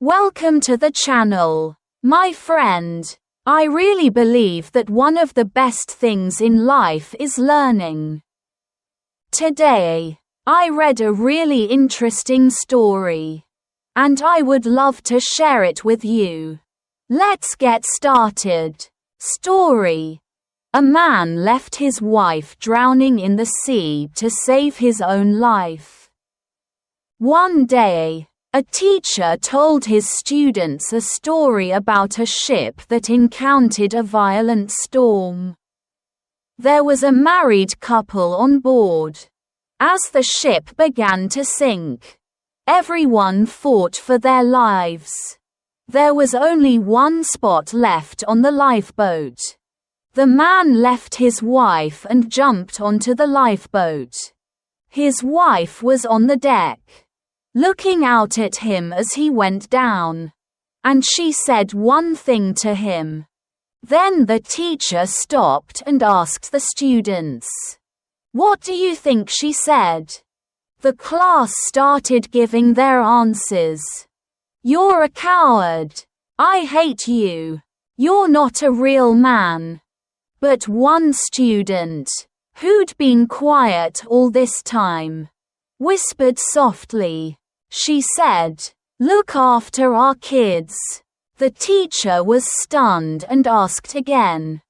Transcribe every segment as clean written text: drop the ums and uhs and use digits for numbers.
Welcome to the channel. My friend, I really believe that one of the best things in life is learning. Today, I read a really interesting story, and I would love to share it with you. Let's get started. Story. A man left his wife drowning in the sea to save his own life. One day, a teacher told his students a story about a ship that encountered a violent storm. There was a married couple on board. As the ship began to sink, everyone fought for their lives. There was only one spot left on the lifeboat. The man left his wife and jumped onto the lifeboat. His wife was on the deck, looking out at him as he went down, and she said one thing to him. Then the teacher stopped and asked the students, "What do you think she said?" The class started giving their answers. "You're a coward. I hate you. You're not a real man." But one student, who'd been quiet all this time, whispered softly. She said, "Look after our kids." The teacher was stunned and asked again,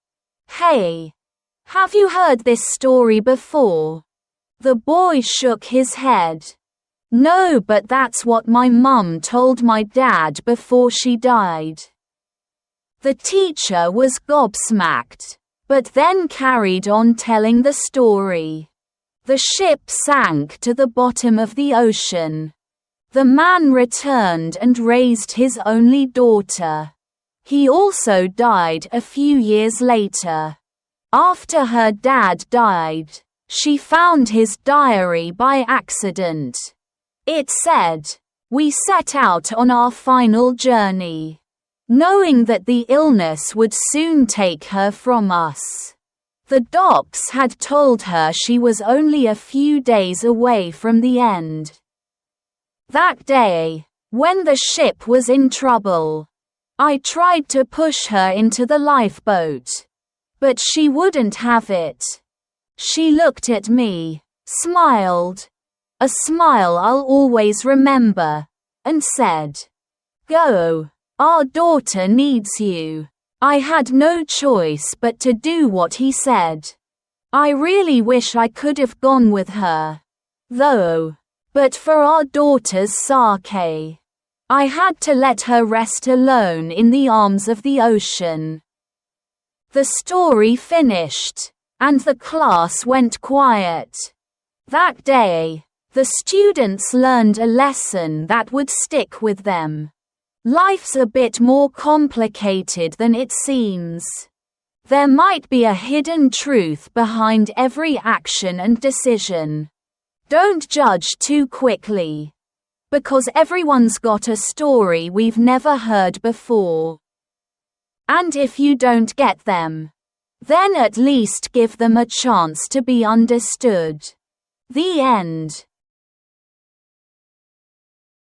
"Hey, have you heard this story before?" The boy shook his head. "No, but that's what my mum told my dad before she died." The teacher was gobsmacked, but then carried on telling the story. The ship sank to the bottom of the ocean. The man returned and raised his only daughter. He also died a few years later. After her dad died, she found his diary by accident. It said, "We set out on our final journey, knowing that the illness would soon take her from us. The docs had told her she was only a few days away from the end. That day, when the ship was in trouble, I tried to push her into the lifeboat, but she wouldn't have it. She looked at me, smiled, a smile I'll always remember, and said, 'Go. Our daughter needs you.' I had no choice but to do what he said. I really wish I could have gone with her, though. But for our daughter's sake, I had to let her rest alone in the arms of the ocean." The story finished, and the class went quiet. That day, the students learned a lesson that would stick with them. Life's a bit more complicated than it seems. There might be a hidden truth behind every action and decision. Don't judge too quickly, because everyone's got a story we've never heard before. And if you don't get them, then at least give them a chance to be understood. The end.